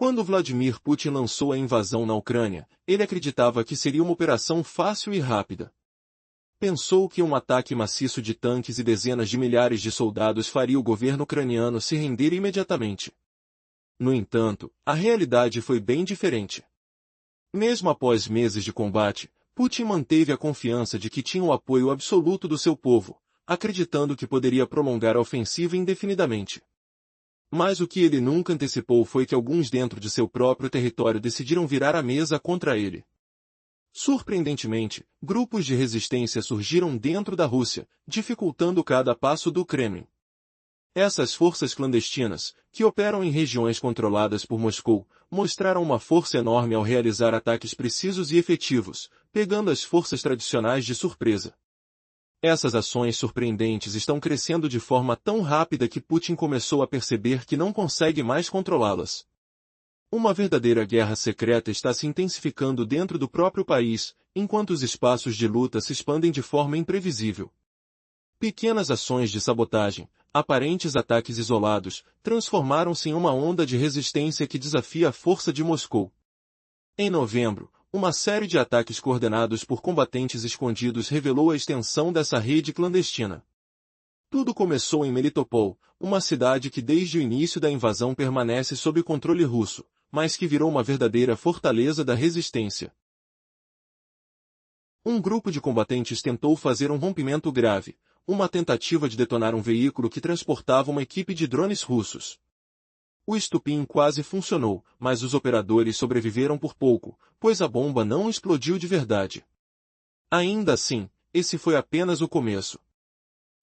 Quando Vladimir Putin lançou a invasão na Ucrânia, ele acreditava que seria uma operação fácil e rápida. Pensou que um ataque maciço de tanques e dezenas de milhares de soldados faria o governo ucraniano se render imediatamente. No entanto, a realidade foi bem diferente. Mesmo após meses de combate, Putin manteve a confiança de que tinha o apoio absoluto do seu povo, acreditando que poderia prolongar a ofensiva indefinidamente. Mas o que ele nunca antecipou foi que alguns dentro de seu próprio território decidiram virar a mesa contra ele. Surpreendentemente, grupos de resistência surgiram dentro da Rússia, dificultando cada passo do Kremlin. Essas forças clandestinas, que operam em regiões controladas por Moscou, mostraram uma força enorme ao realizar ataques precisos e efetivos, pegando as forças tradicionais de surpresa. Essas ações surpreendentes estão crescendo de forma tão rápida que Putin começou a perceber que não consegue mais controlá-las. Uma verdadeira guerra secreta está se intensificando dentro do próprio país, enquanto os espaços de luta se expandem de forma imprevisível. Pequenas ações de sabotagem, aparentes ataques isolados, transformaram-se em uma onda de resistência que desafia a força de Moscou. Em novembro, uma série de ataques coordenados por combatentes escondidos revelou a extensão dessa rede clandestina. Tudo começou em Melitopol, uma cidade que desde o início da invasão permanece sob controle russo, mas que virou uma verdadeira fortaleza da resistência. Um grupo de combatentes tentou fazer um rompimento grave, uma tentativa de detonar um veículo que transportava uma equipe de drones russos. O estupim quase funcionou, mas os operadores sobreviveram por pouco, pois a bomba não explodiu de verdade. Ainda assim, esse foi apenas o começo.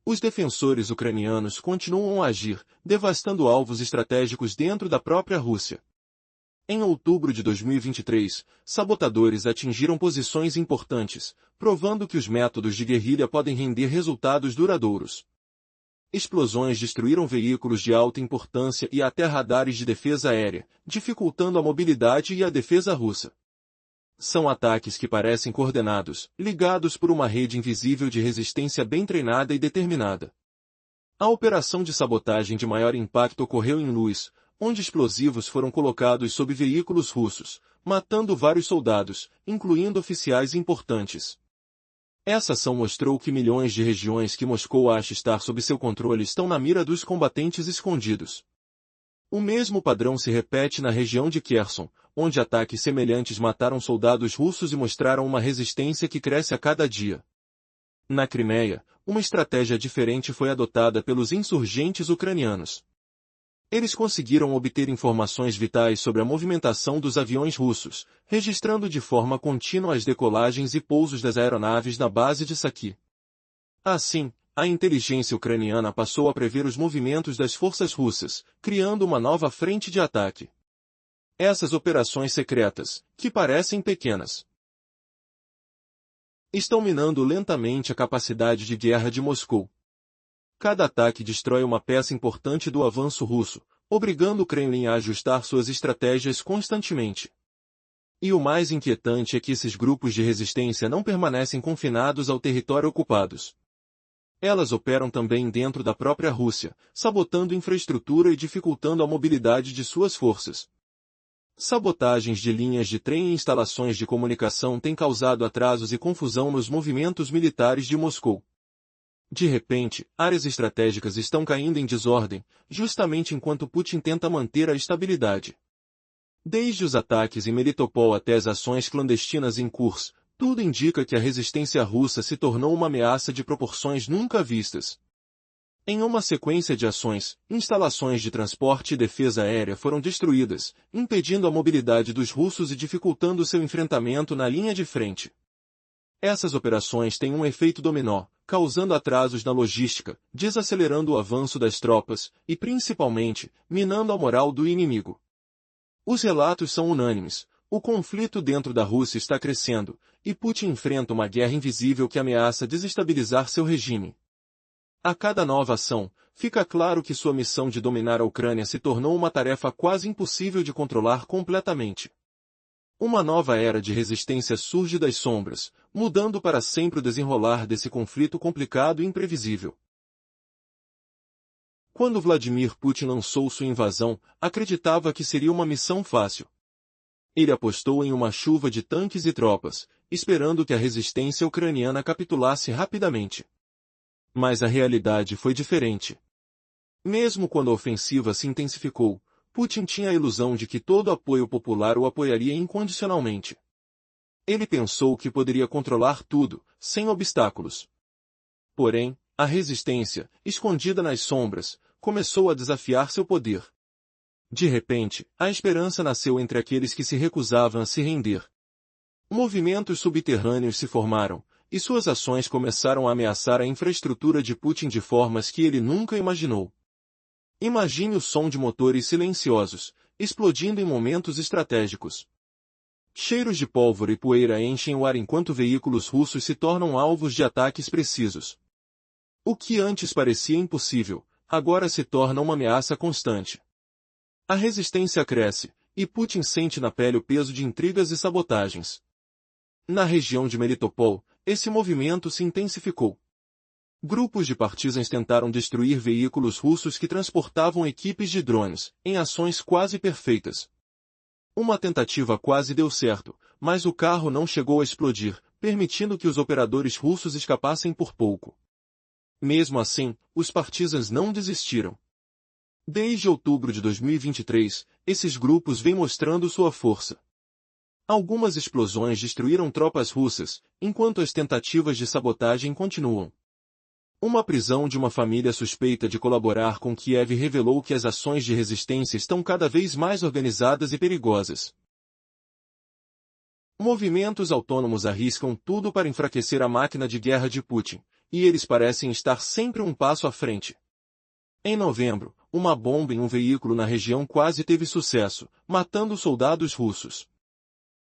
Os defensores ucranianos continuam a agir, devastando alvos estratégicos dentro da própria Rússia. Em outubro de 2023, sabotadores atingiram posições importantes, provando que os métodos de guerrilha podem render resultados duradouros. Explosões destruíram veículos de alta importância e até radares de defesa aérea, dificultando a mobilidade e a defesa russa. São ataques que parecem coordenados, ligados por uma rede invisível de resistência bem treinada e determinada. A operação de sabotagem de maior impacto ocorreu em Luz, onde explosivos foram colocados sob veículos russos, matando vários soldados, incluindo oficiais importantes. Essa ação mostrou que milhões de regiões que Moscou acha estar sob seu controle estão na mira dos combatentes escondidos. O mesmo padrão se repete na região de Kherson, onde ataques semelhantes mataram soldados russos e mostraram uma resistência que cresce a cada dia. Na Crimeia, uma estratégia diferente foi adotada pelos insurgentes ucranianos. Eles conseguiram obter informações vitais sobre a movimentação dos aviões russos, registrando de forma contínua as decolagens e pousos das aeronaves na base de Saki. Assim, a inteligência ucraniana passou a prever os movimentos das forças russas, criando uma nova frente de ataque. Essas operações secretas, que parecem pequenas, estão minando lentamente a capacidade de guerra de Moscou. Cada ataque destrói uma peça importante do avanço russo, obrigando o Kremlin a ajustar suas estratégias constantemente. E o mais inquietante é que esses grupos de resistência não permanecem confinados ao território ocupados. Elas operam também dentro da própria Rússia, sabotando infraestrutura e dificultando a mobilidade de suas forças. Sabotagens de linhas de trem e instalações de comunicação têm causado atrasos e confusão nos movimentos militares de Moscou. De repente, áreas estratégicas estão caindo em desordem, justamente enquanto Putin tenta manter a estabilidade. Desde os ataques em Melitopol até as ações clandestinas em Kursk, tudo indica que a resistência russa se tornou uma ameaça de proporções nunca vistas. Em uma sequência de ações, instalações de transporte e defesa aérea foram destruídas, impedindo a mobilidade dos russos e dificultando seu enfrentamento na linha de frente. Essas operações têm um efeito dominó, causando atrasos na logística, desacelerando o avanço das tropas e, principalmente, minando a moral do inimigo. Os relatos são unânimes. O conflito dentro da Rússia está crescendo, e Putin enfrenta uma guerra invisível que ameaça desestabilizar seu regime. A cada nova ação, fica claro que sua missão de dominar a Ucrânia se tornou uma tarefa quase impossível de controlar completamente. Uma nova era de resistência surge das sombras, mudando para sempre o desenrolar desse conflito complicado e imprevisível. Quando Vladimir Putin lançou sua invasão, acreditava que seria uma missão fácil. Ele apostou em uma chuva de tanques e tropas, esperando que a resistência ucraniana capitulasse rapidamente. Mas a realidade foi diferente. Mesmo quando a ofensiva se intensificou, Putin tinha a ilusão de que todo apoio popular o apoiaria incondicionalmente. Ele pensou que poderia controlar tudo, sem obstáculos. Porém, a resistência, escondida nas sombras, começou a desafiar seu poder. De repente, a esperança nasceu entre aqueles que se recusavam a se render. Movimentos subterrâneos se formaram, e suas ações começaram a ameaçar a infraestrutura de Putin de formas que ele nunca imaginou. Imagine o som de motores silenciosos, explodindo em momentos estratégicos. Cheiros de pólvora e poeira enchem o ar enquanto veículos russos se tornam alvos de ataques precisos. O que antes parecia impossível, agora se torna uma ameaça constante. A resistência cresce, e Putin sente na pele o peso de intrigas e sabotagens. Na região de Melitopol, esse movimento se intensificou. Grupos de partisans tentaram destruir veículos russos que transportavam equipes de drones, em ações quase perfeitas. Uma tentativa quase deu certo, mas o carro não chegou a explodir, permitindo que os operadores russos escapassem por pouco. Mesmo assim, os partisans não desistiram. Desde outubro de 2023, esses grupos vêm mostrando sua força. Algumas explosões destruíram tropas russas, enquanto as tentativas de sabotagem continuam. Uma prisão de uma família suspeita de colaborar com Kiev revelou que as ações de resistência estão cada vez mais organizadas e perigosas. Movimentos autônomos arriscam tudo para enfraquecer a máquina de guerra de Putin, e eles parecem estar sempre um passo à frente. Em novembro, uma bomba em um veículo na região quase teve sucesso, matando soldados russos.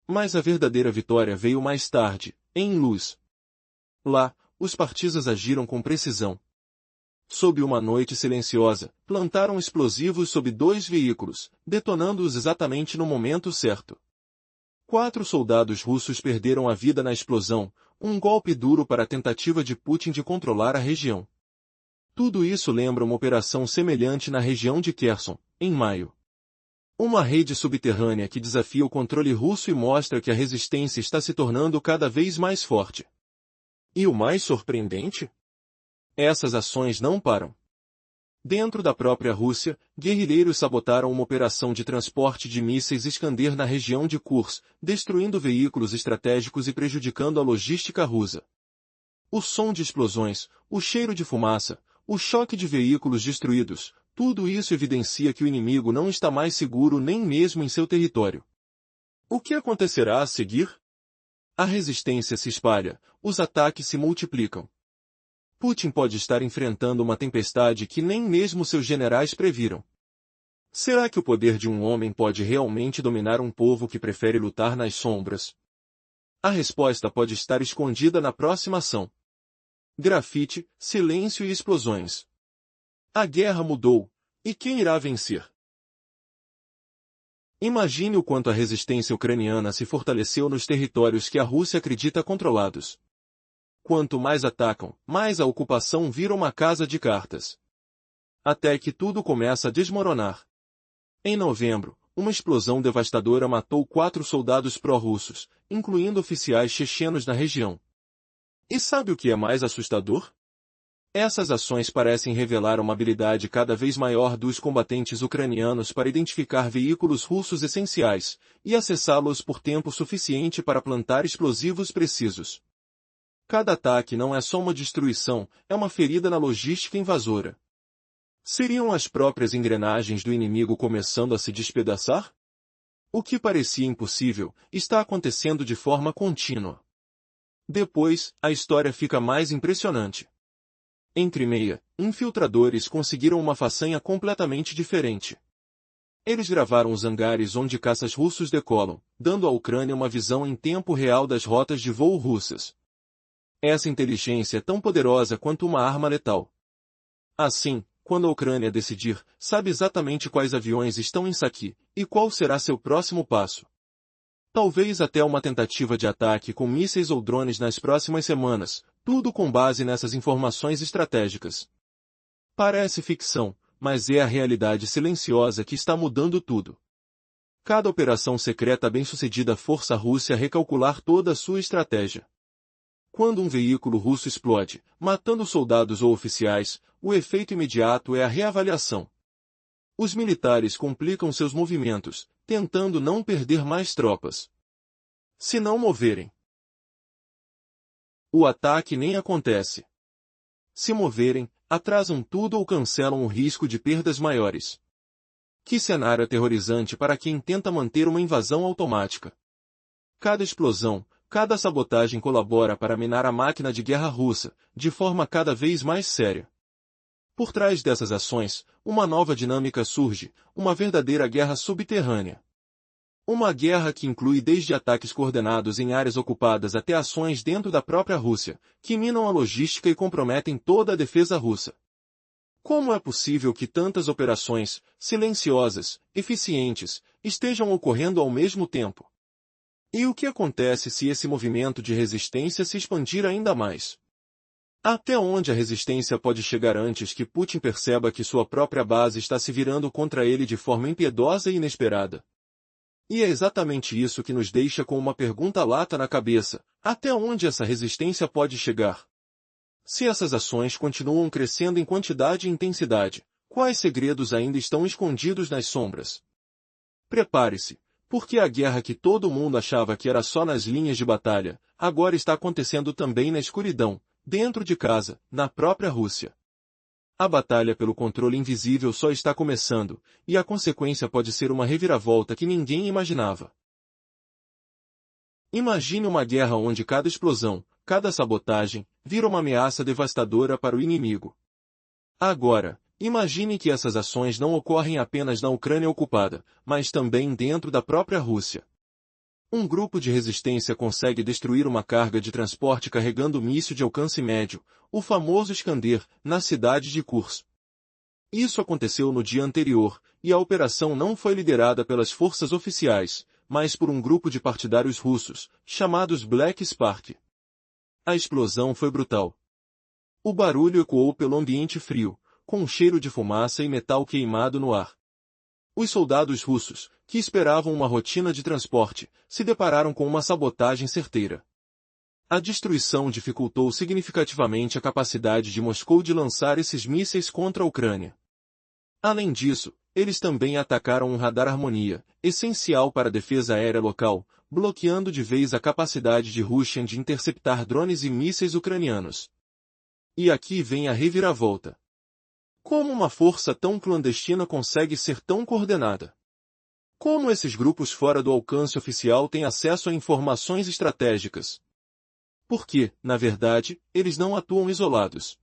Mas a verdadeira vitória veio mais tarde, em Luz. Lá, os partisans agiram com precisão. Sob uma noite silenciosa, plantaram explosivos sob 2 veículos, detonando-os exatamente no momento certo. 4 soldados russos perderam a vida na explosão, um golpe duro para a tentativa de Putin de controlar a região. Tudo isso lembra uma operação semelhante na região de Kherson, em maio. Uma rede subterrânea que desafia o controle russo e mostra que a resistência está se tornando cada vez mais forte. E o mais surpreendente? Essas ações não param. Dentro da própria Rússia, guerrilheiros sabotaram uma operação de transporte de mísseis Iskander na região de Kursk, destruindo veículos estratégicos e prejudicando a logística russa. O som de explosões, o cheiro de fumaça, o choque de veículos destruídos, tudo isso evidencia que o inimigo não está mais seguro nem mesmo em seu território. O que acontecerá a seguir? A resistência se espalha, os ataques se multiplicam. Putin pode estar enfrentando uma tempestade que nem mesmo seus generais previram. Será que o poder de um homem pode realmente dominar um povo que prefere lutar nas sombras? A resposta pode estar escondida na próxima ação. Grafite, silêncio e explosões. A guerra mudou, e quem irá vencer? Imagine o quanto a resistência ucraniana se fortaleceu nos territórios que a Rússia acredita controlados. Quanto mais atacam, mais a ocupação vira uma casa de cartas. Até que tudo começa a desmoronar. Em novembro, uma explosão devastadora matou 4 soldados pró-russos, incluindo oficiais chechenos na região. E sabe o que é mais assustador? Essas ações parecem revelar uma habilidade cada vez maior dos combatentes ucranianos para identificar veículos russos essenciais e acessá-los por tempo suficiente para plantar explosivos precisos. Cada ataque não é só uma destruição, é uma ferida na logística invasora. Seriam as próprias engrenagens do inimigo começando a se despedaçar? O que parecia impossível, está acontecendo de forma contínua. Depois, a história fica mais impressionante. Em Crimeia, infiltradores conseguiram uma façanha completamente diferente. Eles gravaram os hangares onde caças russos decolam, dando à Ucrânia uma visão em tempo real das rotas de voo russas. Essa inteligência é tão poderosa quanto uma arma letal. Assim, quando a Ucrânia decidir, sabe exatamente quais aviões estão em saque, e qual será seu próximo passo. Talvez até uma tentativa de ataque com mísseis ou drones nas próximas semanas, tudo com base nessas informações estratégicas. Parece ficção, mas é a realidade silenciosa que está mudando tudo. Cada operação secreta bem-sucedida força a Rússia a recalcular toda a sua estratégia. Quando um veículo russo explode, matando soldados ou oficiais, o efeito imediato é a reavaliação. Os militares complicam seus movimentos, tentando não perder mais tropas. Se não moverem, o ataque nem acontece. Se moverem, atrasam tudo ou cancelam o risco de perdas maiores. Que cenário aterrorizante para quem tenta manter uma invasão automática. Cada explosão, cada sabotagem colabora para minar a máquina de guerra russa, de forma cada vez mais séria. Por trás dessas ações, uma nova dinâmica surge, uma verdadeira guerra subterrânea. Uma guerra que inclui desde ataques coordenados em áreas ocupadas até ações dentro da própria Rússia, que minam a logística e comprometem toda a defesa russa. Como é possível que tantas operações, silenciosas, eficientes, estejam ocorrendo ao mesmo tempo? E o que acontece se esse movimento de resistência se expandir ainda mais? Até onde a resistência pode chegar antes que Putin perceba que sua própria base está se virando contra ele de forma impiedosa e inesperada? E é exatamente isso que nos deixa com uma pergunta lata na cabeça: até onde essa resistência pode chegar? Se essas ações continuam crescendo em quantidade e intensidade, quais segredos ainda estão escondidos nas sombras? Prepare-se, porque a guerra que todo mundo achava que era só nas linhas de batalha, agora está acontecendo também na escuridão, dentro de casa, na própria Rússia. A batalha pelo controle invisível só está começando, e a consequência pode ser uma reviravolta que ninguém imaginava. Imagine uma guerra onde cada explosão, cada sabotagem, vira uma ameaça devastadora para o inimigo. Agora, imagine que essas ações não ocorrem apenas na Ucrânia ocupada, mas também dentro da própria Rússia. Um grupo de resistência consegue destruir uma carga de transporte carregando míssil de alcance médio, o famoso Iskander, na cidade de Kursk. Isso aconteceu no dia anterior, e a operação não foi liderada pelas forças oficiais, mas por um grupo de partidários russos, chamados Black Spark. A explosão foi brutal. O barulho ecoou pelo ambiente frio, com um cheiro de fumaça e metal queimado no ar. Os soldados russos, que esperavam uma rotina de transporte, se depararam com uma sabotagem certeira. A destruição dificultou significativamente a capacidade de Moscou de lançar esses mísseis contra a Ucrânia. Além disso, eles também atacaram um radar harmonia, essencial para a defesa aérea local, bloqueando de vez a capacidade de Russia de interceptar drones e mísseis ucranianos. E aqui vem a reviravolta. Como uma força tão clandestina consegue ser tão coordenada? Como esses grupos fora do alcance oficial têm acesso a informações estratégicas? Porque, na verdade, eles não atuam isolados.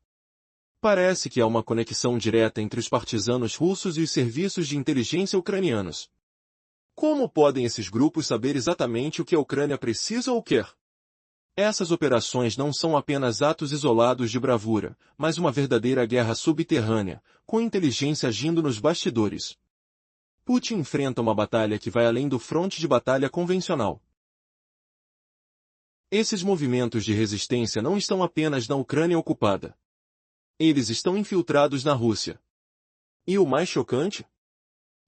Parece que há uma conexão direta entre os partisanos russos e os serviços de inteligência ucranianos. Como podem esses grupos saber exatamente o que a Ucrânia precisa ou quer? Essas operações não são apenas atos isolados de bravura, mas uma verdadeira guerra subterrânea, com inteligência agindo nos bastidores. Putin enfrenta uma batalha que vai além do fronte de batalha convencional. Esses movimentos de resistência não estão apenas na Ucrânia ocupada. Eles estão infiltrados na Rússia. E o mais chocante?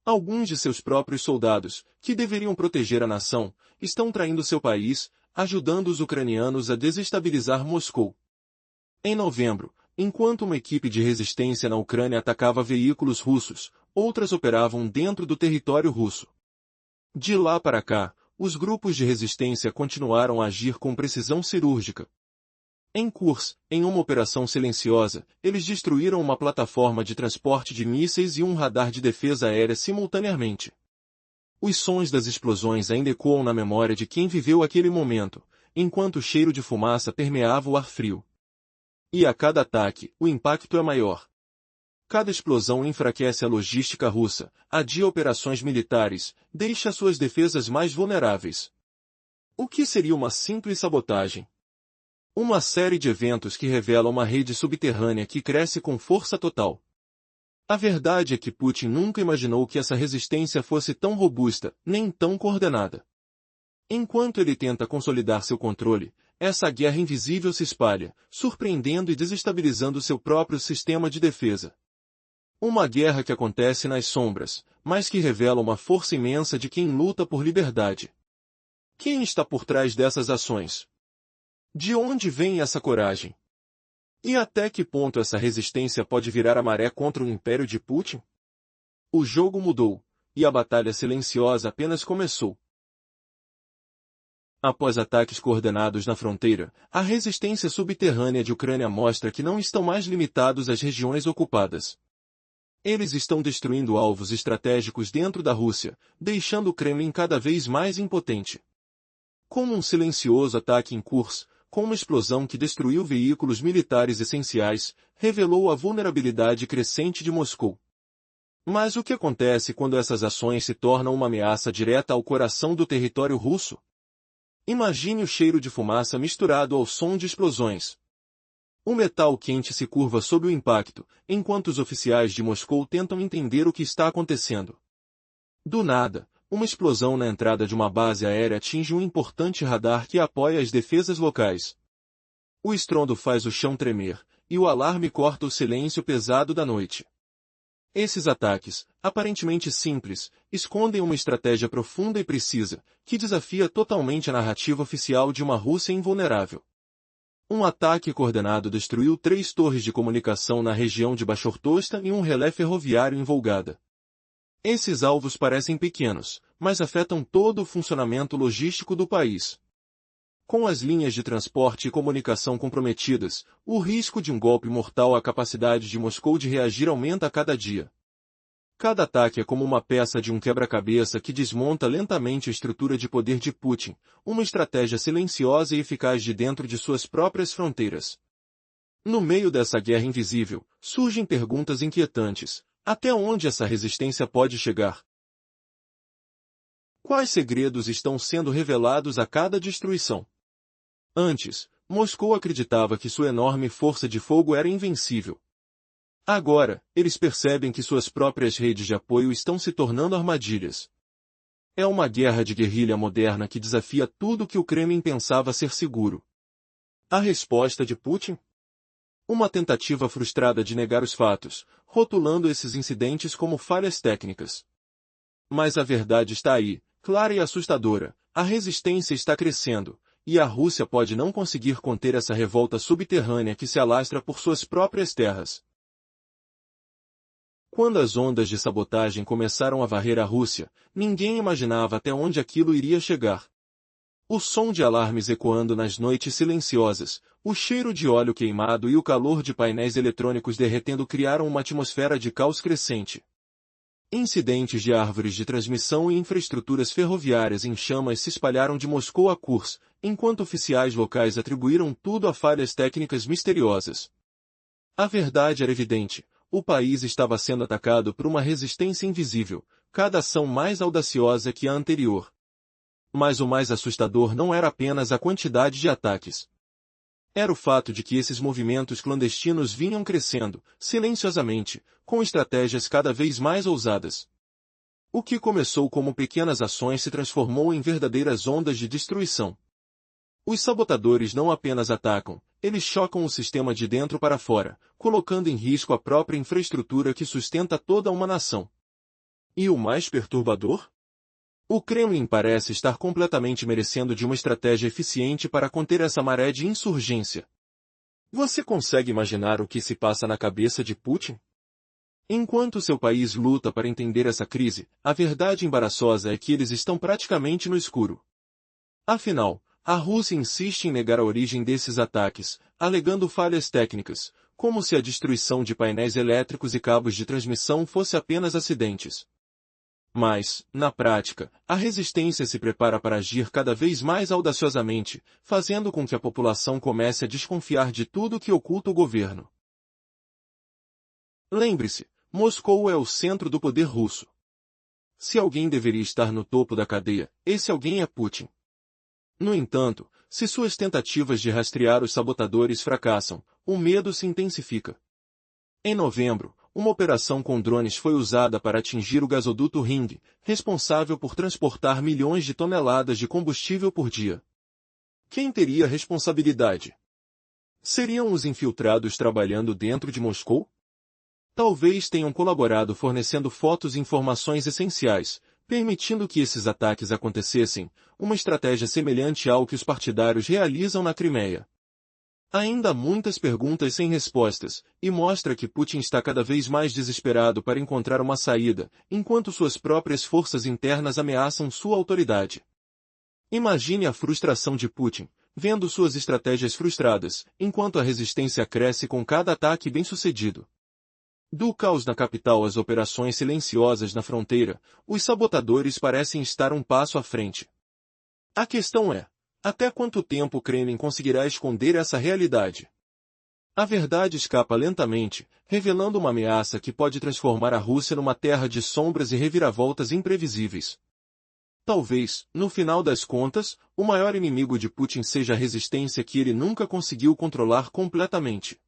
Alguns de seus próprios soldados, que deveriam proteger a nação, estão traindo seu país, ajudando os ucranianos a desestabilizar Moscou. Em novembro, enquanto uma equipe de resistência na Ucrânia atacava veículos russos, outras operavam dentro do território russo. De lá para cá, os grupos de resistência continuaram a agir com precisão cirúrgica. Em Kursk, em uma operação silenciosa, eles destruíram uma plataforma de transporte de mísseis e um radar de defesa aérea simultaneamente. Os sons das explosões ainda ecoam na memória de quem viveu aquele momento, enquanto o cheiro de fumaça permeava o ar frio. E a cada ataque, o impacto é maior. Cada explosão enfraquece a logística russa, adia operações militares, deixa suas defesas mais vulneráveis. O que seria uma simples sabotagem? Uma série de eventos que revela uma rede subterrânea que cresce com força total. A verdade é que Putin nunca imaginou que essa resistência fosse tão robusta, nem tão coordenada. Enquanto ele tenta consolidar seu controle, essa guerra invisível se espalha, surpreendendo e desestabilizando seu próprio sistema de defesa. Uma guerra que acontece nas sombras, mas que revela uma força imensa de quem luta por liberdade. Quem está por trás dessas ações? De onde vem essa coragem? E até que ponto essa resistência pode virar a maré contra o império de Putin? O jogo mudou, e a batalha silenciosa apenas começou. Após ataques coordenados na fronteira, a resistência subterrânea de Ucrânia mostra que não estão mais limitados às regiões ocupadas. Eles estão destruindo alvos estratégicos dentro da Rússia, deixando o Kremlin cada vez mais impotente. Como um silencioso ataque em curso, com uma explosão que destruiu veículos militares essenciais, revelou a vulnerabilidade crescente de Moscou. Mas o que acontece quando essas ações se tornam uma ameaça direta ao coração do território russo? Imagine o cheiro de fumaça misturado ao som de explosões. O metal quente se curva sob o impacto, enquanto os oficiais de Moscou tentam entender o que está acontecendo. Do nada, uma explosão na entrada de uma base aérea atinge um importante radar que apoia as defesas locais. O estrondo faz o chão tremer, e o alarme corta o silêncio pesado da noite. Esses ataques, aparentemente simples, escondem uma estratégia profunda e precisa, que desafia totalmente a narrativa oficial de uma Rússia invulnerável. Um ataque coordenado destruiu 3 torres de comunicação na região de Bashortosta e um relé ferroviário em Volgada. Esses alvos parecem pequenos, mas afetam todo o funcionamento logístico do país. Com as linhas de transporte e comunicação comprometidas, o risco de um golpe mortal à capacidade de Moscou de reagir aumenta a cada dia. Cada ataque é como uma peça de um quebra-cabeça que desmonta lentamente a estrutura de poder de Putin, uma estratégia silenciosa e eficaz de dentro de suas próprias fronteiras. No meio dessa guerra invisível, surgem perguntas inquietantes. Até onde essa resistência pode chegar? Quais segredos estão sendo revelados a cada destruição? Antes, Moscou acreditava que sua enorme força de fogo era invencível. Agora, eles percebem que suas próprias redes de apoio estão se tornando armadilhas. É uma guerra de guerrilha moderna que desafia tudo que o Kremlin pensava ser seguro. A resposta de Putin? Uma tentativa frustrada de negar os fatos, rotulando esses incidentes como falhas técnicas. Mas a verdade está aí, clara e assustadora: a resistência está crescendo, e a Rússia pode não conseguir conter essa revolta subterrânea que se alastra por suas próprias terras. Quando as ondas de sabotagem começaram a varrer a Rússia, ninguém imaginava até onde aquilo iria chegar. O som de alarmes ecoando nas noites silenciosas, o cheiro de óleo queimado e o calor de painéis eletrônicos derretendo criaram uma atmosfera de caos crescente. Incidentes de árvores de transmissão e infraestruturas ferroviárias em chamas se espalharam de Moscou a Kursk, enquanto oficiais locais atribuíram tudo a falhas técnicas misteriosas. A verdade era evidente: o país estava sendo atacado por uma resistência invisível, cada ação mais audaciosa que a anterior. Mas o mais assustador não era apenas a quantidade de ataques. Era o fato de que esses movimentos clandestinos vinham crescendo, silenciosamente, com estratégias cada vez mais ousadas. O que começou como pequenas ações se transformou em verdadeiras ondas de destruição. Os sabotadores não apenas atacam, eles chocam o sistema de dentro para fora, colocando em risco a própria infraestrutura que sustenta toda uma nação. E o mais perturbador? O Kremlin parece estar completamente merecendo de uma estratégia eficiente para conter essa maré de insurgência. Você consegue imaginar o que se passa na cabeça de Putin? Enquanto seu país luta para entender essa crise, a verdade embaraçosa é que eles estão praticamente no escuro. Afinal, a Rússia insiste em negar a origem desses ataques, alegando falhas técnicas, como se a destruição de painéis elétricos e cabos de transmissão fosse apenas acidentes. Mas, na prática, a resistência se prepara para agir cada vez mais audaciosamente, fazendo com que a população comece a desconfiar de tudo que oculta o governo. Lembre-se, Moscou é o centro do poder russo. Se alguém deveria estar no topo da cadeia, esse alguém é Putin. No entanto, se suas tentativas de rastrear os sabotadores fracassam, o medo se intensifica. Em novembro, uma operação com drones foi usada para atingir o gasoduto Ring, responsável por transportar milhões de toneladas de combustível por dia. Quem teria responsabilidade? Seriam os infiltrados trabalhando dentro de Moscou? talvez tenham colaborado fornecendo fotos e informações essenciais, permitindo que esses ataques acontecessem, uma estratégia semelhante ao que os partidários realizam na Crimeia. Ainda há muitas perguntas sem respostas, e mostra que Putin está cada vez mais desesperado para encontrar uma saída, enquanto suas próprias forças internas ameaçam sua autoridade. Imagine a frustração de Putin, vendo suas estratégias frustradas, enquanto a resistência cresce com cada ataque bem-sucedido. Do caos na capital às operações silenciosas na fronteira, os sabotadores parecem estar um passo à frente. A questão é, até quanto tempo o Kremlin conseguirá esconder essa realidade? A verdade escapa lentamente, revelando uma ameaça que pode transformar a Rússia numa terra de sombras e reviravoltas imprevisíveis. Talvez, no final das contas, o maior inimigo de Putin seja a resistência que ele nunca conseguiu controlar completamente.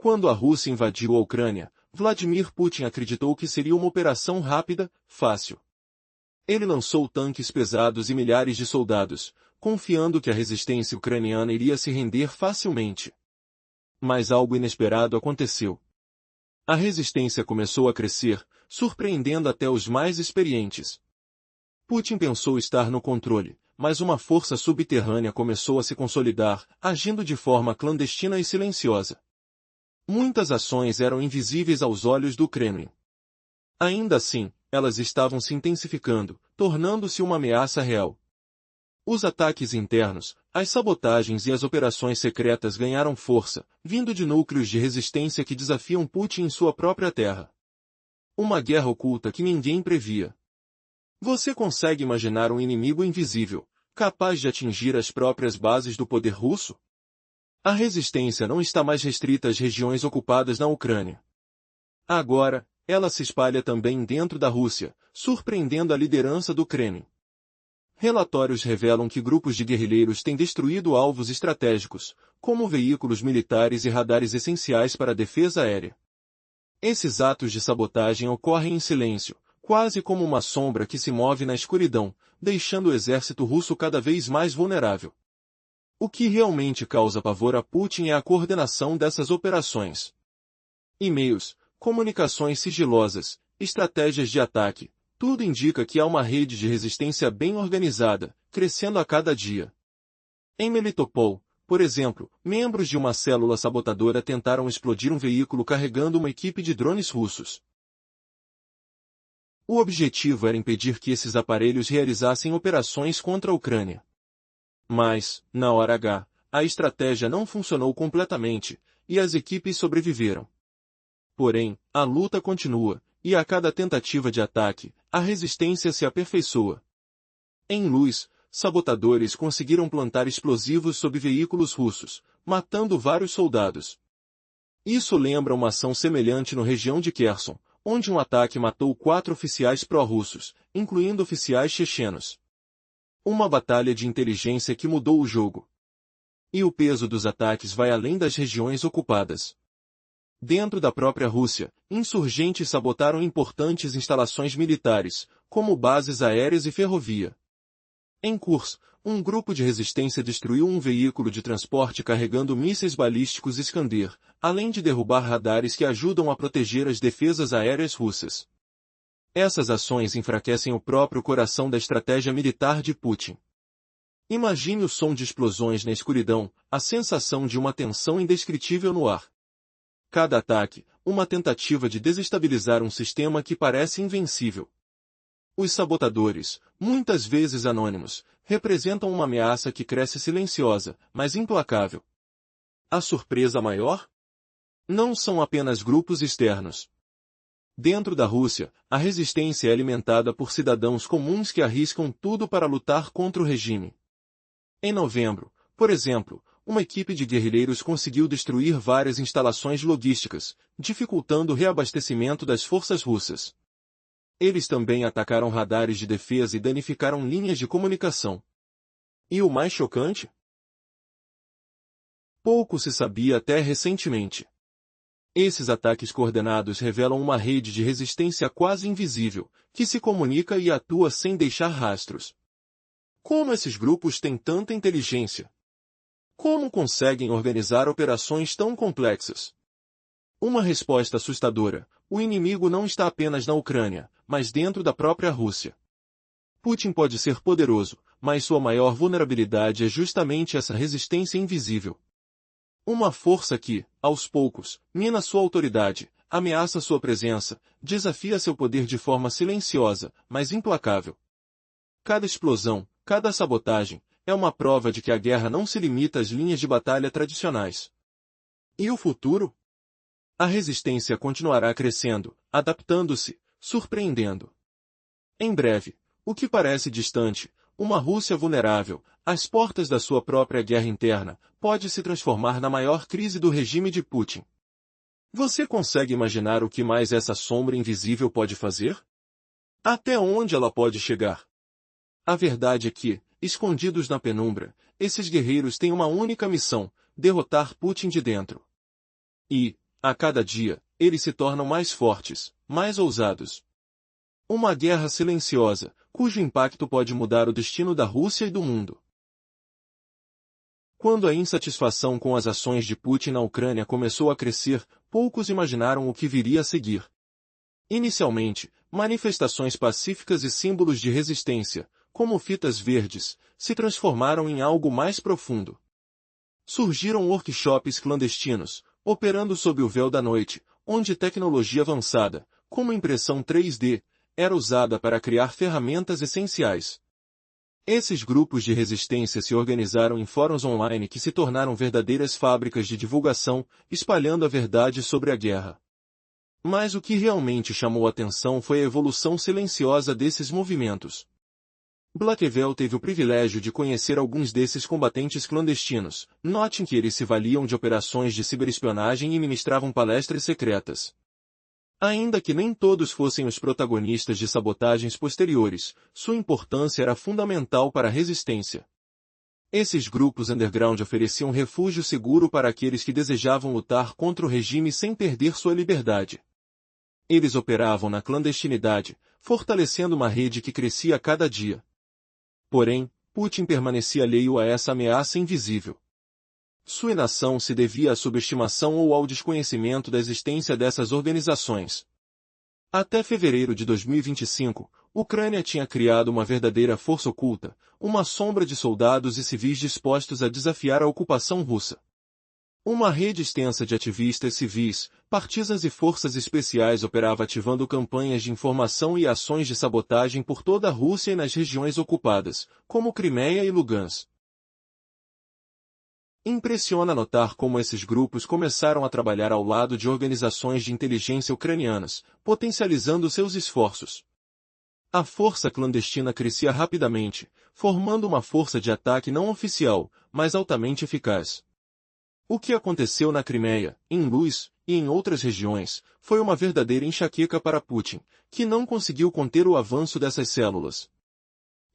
Quando a Rússia invadiu a Ucrânia, Vladimir Putin acreditou que seria uma operação rápida, fácil. Ele lançou tanques pesados e milhares de soldados, confiando que a resistência ucraniana iria se render facilmente. Mas algo inesperado aconteceu. A resistência começou a crescer, surpreendendo até os mais experientes. Putin pensou estar no controle, mas uma força subterrânea começou a se consolidar, agindo de forma clandestina e silenciosa. Muitas ações eram invisíveis aos olhos do Kremlin. Ainda assim, elas estavam se intensificando, tornando-se uma ameaça real. Os ataques internos, as sabotagens e as operações secretas ganharam força, vindo de núcleos de resistência que desafiam Putin em sua própria terra. Uma guerra oculta que ninguém previa. Você consegue imaginar um inimigo invisível, capaz de atingir as próprias bases do poder russo? A resistência não está mais restrita às regiões ocupadas na Ucrânia. Agora, ela se espalha também dentro da Rússia, surpreendendo a liderança do Kremlin. Relatórios revelam que grupos de guerrilheiros têm destruído alvos estratégicos, como veículos militares e radares essenciais para a defesa aérea. Esses atos de sabotagem ocorrem em silêncio, quase como uma sombra que se move na escuridão, deixando o exército russo cada vez mais vulnerável. O que realmente causa pavor a Putin é a coordenação dessas operações. E-mails, comunicações sigilosas, estratégias de ataque, tudo indica que há uma rede de resistência bem organizada, crescendo a cada dia. Em Melitopol, por exemplo, membros de uma célula sabotadora tentaram explodir um veículo carregando uma equipe de drones russos. O objetivo era impedir que esses aparelhos realizassem operações contra a Ucrânia. Mas, na hora H, a estratégia não funcionou completamente, e as equipes sobreviveram. Porém, a luta continua, e a cada tentativa de ataque, a resistência se aperfeiçoa. Em Luz, sabotadores conseguiram plantar explosivos sob veículos russos, matando vários soldados. Isso lembra uma ação semelhante na região de Kherson, onde um ataque matou 4 oficiais pró-russos, incluindo oficiais chechenos. Uma batalha de inteligência que mudou o jogo. E o peso dos ataques vai além das regiões ocupadas. Dentro da própria Rússia, insurgentes sabotaram importantes instalações militares, como bases aéreas e ferrovia. Em Kursk, um grupo de resistência destruiu um veículo de transporte carregando mísseis balísticos Iskander, além de derrubar radares que ajudam a proteger as defesas aéreas russas. Essas ações enfraquecem o próprio coração da estratégia militar de Putin. Imagine o som de explosões na escuridão, a sensação de uma tensão indescritível no ar. Cada ataque, uma tentativa de desestabilizar um sistema que parece invencível. Os sabotadores, muitas vezes anônimos, representam uma ameaça que cresce silenciosa, mas implacável. A surpresa maior? Não são apenas grupos externos. Dentro da Rússia, a resistência é alimentada por cidadãos comuns que arriscam tudo para lutar contra o regime. Em novembro, por exemplo, uma equipe de guerrilheiros conseguiu destruir várias instalações logísticas, dificultando o reabastecimento das forças russas. Eles também atacaram radares de defesa e danificaram linhas de comunicação. E o mais chocante? Pouco se sabia até recentemente. Esses ataques coordenados revelam uma rede de resistência quase invisível, que se comunica e atua sem deixar rastros. Como esses grupos têm tanta inteligência? Como conseguem organizar operações tão complexas? Uma resposta assustadora: o inimigo não está apenas na Ucrânia, mas dentro da própria Rússia. Putin pode ser poderoso, mas sua maior vulnerabilidade é justamente essa resistência invisível. Uma força que, aos poucos, mina sua autoridade, ameaça sua presença, desafia seu poder de forma silenciosa, mas implacável. Cada explosão, cada sabotagem, é uma prova de que a guerra não se limita às linhas de batalha tradicionais. E o futuro? A resistência continuará crescendo, adaptando-se, surpreendendo. Em breve, o que parece distante, uma Rússia vulnerável, às portas da sua própria guerra interna, pode se transformar na maior crise do regime de Putin. Você consegue imaginar o que mais essa sombra invisível pode fazer? Até onde ela pode chegar? A verdade é que, escondidos na penumbra, esses guerreiros têm uma única missão: derrotar Putin de dentro. E, a cada dia, eles se tornam mais fortes, mais ousados. Uma guerra silenciosa, cujo impacto pode mudar o destino da Rússia e do mundo. Quando a insatisfação com as ações de Putin na Ucrânia começou a crescer, poucos imaginaram o que viria a seguir. Inicialmente, manifestações pacíficas e símbolos de resistência, como fitas verdes, se transformaram em algo mais profundo. Surgiram workshops clandestinos, operando sob o véu da noite, onde tecnologia avançada, como impressão 3D, era usada para criar ferramentas essenciais. Esses grupos de resistência se organizaram em fóruns online que se tornaram verdadeiras fábricas de divulgação, espalhando a verdade sobre a guerra. Mas o que realmente chamou a atenção foi a evolução silenciosa desses movimentos. Blackwell teve o privilégio de conhecer alguns desses combatentes clandestinos. Notem que eles se valiam de operações de ciberespionagem e ministravam palestras secretas. Ainda que nem todos fossem os protagonistas de sabotagens posteriores, sua importância era fundamental para a resistência. Esses grupos underground ofereciam refúgio seguro para aqueles que desejavam lutar contra o regime sem perder sua liberdade. Eles operavam na clandestinidade, fortalecendo uma rede que crescia a cada dia. Porém, Putin permanecia alheio a essa ameaça invisível. Sua inação se devia à subestimação ou ao desconhecimento da existência dessas organizações. Até fevereiro de 2025, Ucrânia tinha criado uma verdadeira força oculta, uma sombra de soldados e civis dispostos a desafiar a ocupação russa. Uma rede extensa de ativistas civis, partisans e forças especiais operava ativando campanhas de informação e ações de sabotagem por toda a Rússia e nas regiões ocupadas, como Crimeia e Lugansk. Impressiona notar como esses grupos começaram a trabalhar ao lado de organizações de inteligência ucranianas, potencializando seus esforços. A força clandestina crescia rapidamente, formando uma força de ataque não oficial, mas altamente eficaz. O que aconteceu na Crimeia, em Luz, e em outras regiões, foi uma verdadeira enxaqueca para Putin, que não conseguiu conter o avanço dessas células.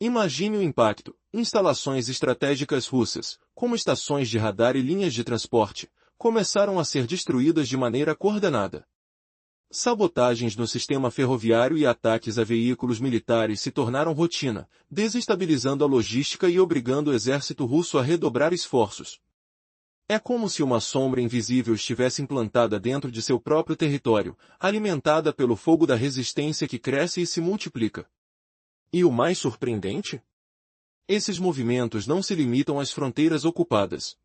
Imagine o impacto: instalações estratégicas russas, como estações de radar e linhas de transporte, começaram a ser destruídas de maneira coordenada. Sabotagens no sistema ferroviário e ataques a veículos militares se tornaram rotina, desestabilizando a logística e obrigando o exército russo a redobrar esforços. É como se uma sombra invisível estivesse implantada dentro de seu próprio território, alimentada pelo fogo da resistência que cresce e se multiplica. E o mais surpreendente? Esses movimentos não se limitam às fronteiras ocupadas.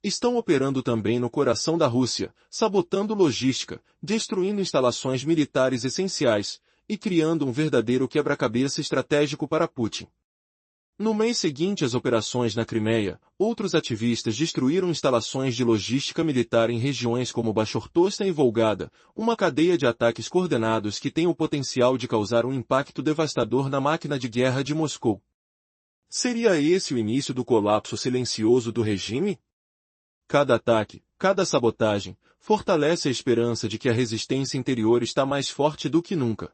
Estão operando também no coração da Rússia, sabotando logística, destruindo instalações militares essenciais, e criando um verdadeiro quebra-cabeça estratégico para Putin. No mês seguinte às operações na Crimeia, outros ativistas destruíram instalações de logística militar em regiões como Bashortostan e Volgada, uma cadeia de ataques coordenados que tem o potencial de causar um impacto devastador na máquina de guerra de Moscou. Seria esse o início do colapso silencioso do regime? Cada ataque, cada sabotagem, fortalece a esperança de que a resistência interior está mais forte do que nunca.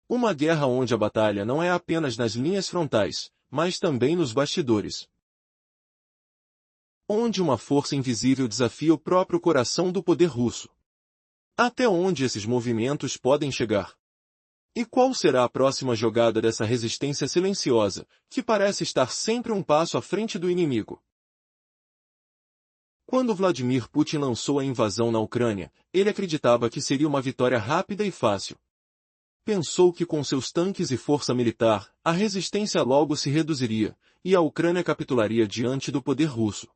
Uma guerra onde a batalha não é apenas nas linhas frontais, mas também nos bastidores. Onde uma força invisível desafia o próprio coração do poder russo. Até onde esses movimentos podem chegar? E qual será a próxima jogada dessa resistência silenciosa, que parece estar sempre um passo à frente do inimigo? Quando Vladimir Putin lançou a invasão na Ucrânia, ele acreditava que seria uma vitória rápida e fácil. Pensou que com seus tanques e força militar, a resistência logo se reduziria, e a Ucrânia capitularia diante do poder russo.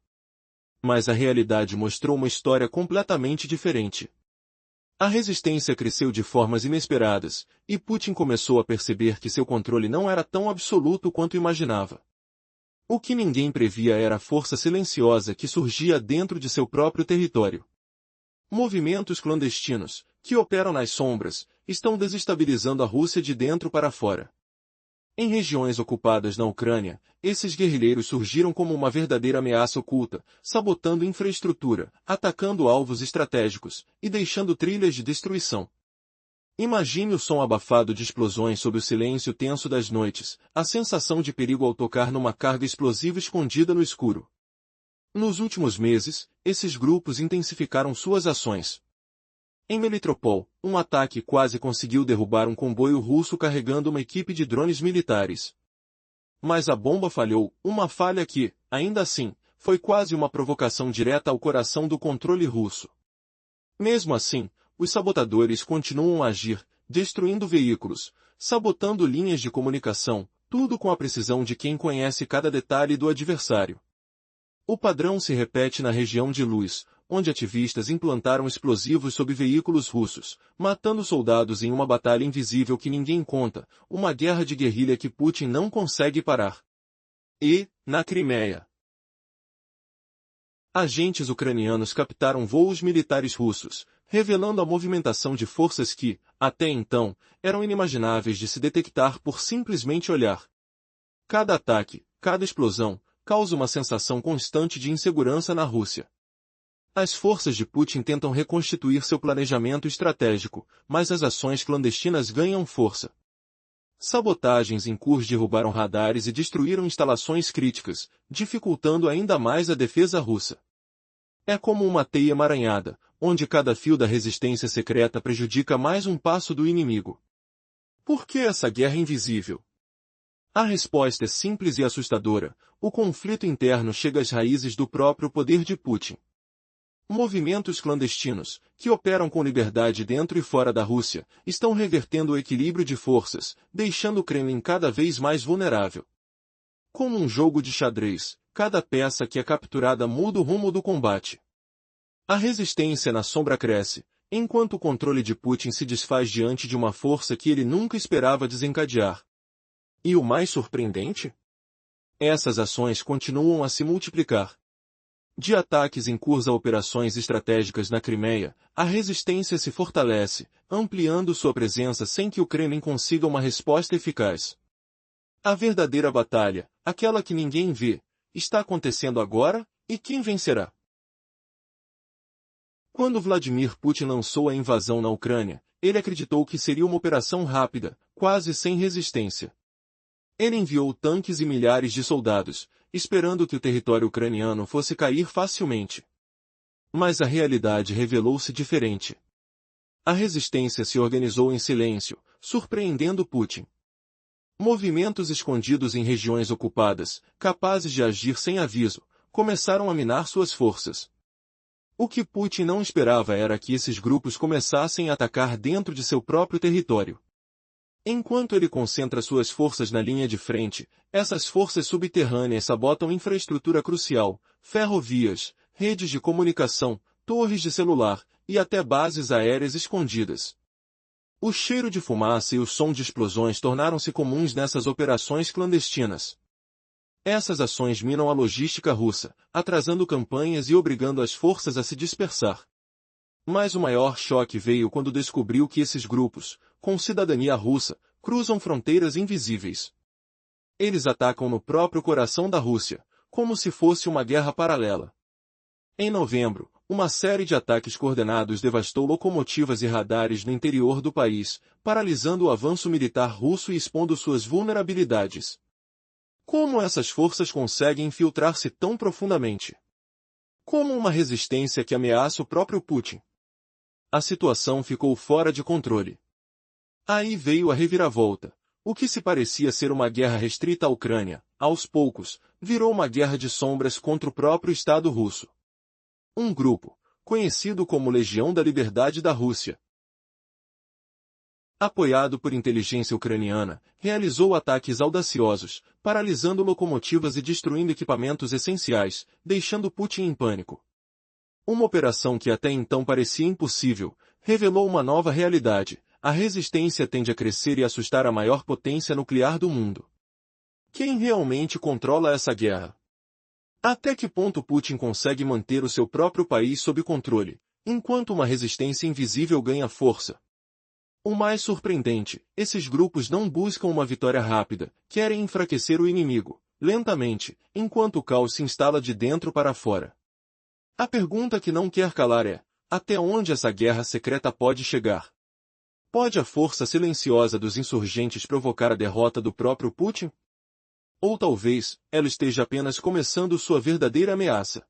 Mas a realidade mostrou uma história completamente diferente. A resistência cresceu de formas inesperadas, e Putin começou a perceber que seu controle não era tão absoluto quanto imaginava. O que ninguém previa era a força silenciosa que surgia dentro de seu próprio território. Movimentos clandestinos, que operam nas sombras, estão desestabilizando a Rússia de dentro para fora. Em regiões ocupadas na Ucrânia, esses guerrilheiros surgiram como uma verdadeira ameaça oculta, sabotando infraestrutura, atacando alvos estratégicos e deixando trilhas de destruição. Imagine o som abafado de explosões sob o silêncio tenso das noites, a sensação de perigo ao tocar numa carga explosiva escondida no escuro. Nos últimos meses, esses grupos intensificaram suas ações. Em Melitopol, um ataque quase conseguiu derrubar um comboio russo carregando uma equipe de drones militares. Mas a bomba falhou, uma falha que, ainda assim, foi quase uma provocação direta ao coração do controle russo. Mesmo assim, os sabotadores continuam a agir, destruindo veículos, sabotando linhas de comunicação, tudo com a precisão de quem conhece cada detalhe do adversário. O padrão se repete na região de Luz, onde ativistas implantaram explosivos sob veículos russos, matando soldados em uma batalha invisível que ninguém conta, uma guerra de guerrilha que Putin não consegue parar. E, na Crimeia, agentes ucranianos captaram voos militares russos, revelando a movimentação de forças que, até então, eram inimagináveis de se detectar por simplesmente olhar. Cada ataque, cada explosão, causa uma sensação constante de insegurança na Rússia. As forças de Putin tentam reconstituir seu planejamento estratégico, mas as ações clandestinas ganham força. Sabotagens em Kursk derrubaram radares e destruíram instalações críticas, dificultando ainda mais a defesa russa. É como uma teia emaranhada, onde cada fio da resistência secreta prejudica mais um passo do inimigo. Por que essa guerra invisível? A resposta é simples e assustadora: o conflito interno chega às raízes do próprio poder de Putin. Movimentos clandestinos, que operam com liberdade dentro e fora da Rússia, estão revertendo o equilíbrio de forças, deixando o Kremlin cada vez mais vulnerável. Como um jogo de xadrez, cada peça que é capturada muda o rumo do combate. A resistência na sombra cresce, enquanto o controle de Putin se desfaz diante de uma força que ele nunca esperava desencadear. E o mais surpreendente? Essas ações continuam a se multiplicar. De ataques em curso a operações estratégicas na Crimeia, a resistência se fortalece, ampliando sua presença sem que o Kremlin consiga uma resposta eficaz. A verdadeira batalha, aquela que ninguém vê, está acontecendo agora, e quem vencerá? Quando Vladimir Putin lançou a invasão na Ucrânia, ele acreditou que seria uma operação rápida, quase sem resistência. Ele enviou tanques e milhares de soldados, esperando que o território ucraniano fosse cair facilmente. Mas a realidade revelou-se diferente. A resistência se organizou em silêncio, surpreendendo Putin. Movimentos escondidos em regiões ocupadas, capazes de agir sem aviso, começaram a minar suas forças. O que Putin não esperava era que esses grupos começassem a atacar dentro de seu próprio território. Enquanto ele concentra suas forças na linha de frente, essas forças subterrâneas sabotam infraestrutura crucial, ferrovias, redes de comunicação, torres de celular, e até bases aéreas escondidas. O cheiro de fumaça e o som de explosões tornaram-se comuns nessas operações clandestinas. Essas ações minam a logística russa, atrasando campanhas e obrigando as forças a se dispersar. Mas o maior choque veio quando descobriu que esses grupos, com cidadania russa, cruzam fronteiras invisíveis. Eles atacam no próprio coração da Rússia, como se fosse uma guerra paralela. Em novembro, uma série de ataques coordenados devastou locomotivas e radares no interior do país, paralisando o avanço militar russo e expondo suas vulnerabilidades. Como essas forças conseguem infiltrar-se tão profundamente? Como uma resistência que ameaça o próprio Putin? A situação ficou fora de controle. Aí veio a reviravolta. O que se parecia ser uma guerra restrita à Ucrânia, aos poucos, virou uma guerra de sombras contra o próprio Estado russo. um grupo, conhecido como Legião da Liberdade da Rússia, apoiado por inteligência ucraniana, realizou ataques audaciosos, paralisando locomotivas e destruindo equipamentos essenciais, deixando Putin em pânico. Uma operação que até então parecia impossível, revelou uma nova realidade: a resistência tende a crescer e assustar a maior potência nuclear do mundo. Quem realmente controla essa guerra? Até que ponto Putin consegue manter o seu próprio país sob controle, enquanto uma resistência invisível ganha força? O mais surpreendente, esses grupos não buscam uma vitória rápida, querem enfraquecer o inimigo, lentamente, enquanto o caos se instala de dentro para fora. A pergunta que não quer calar é: até onde essa guerra secreta pode chegar? Pode a força silenciosa dos insurgentes provocar a derrota do próprio Putin? Ou talvez, ela esteja apenas começando sua verdadeira ameaça.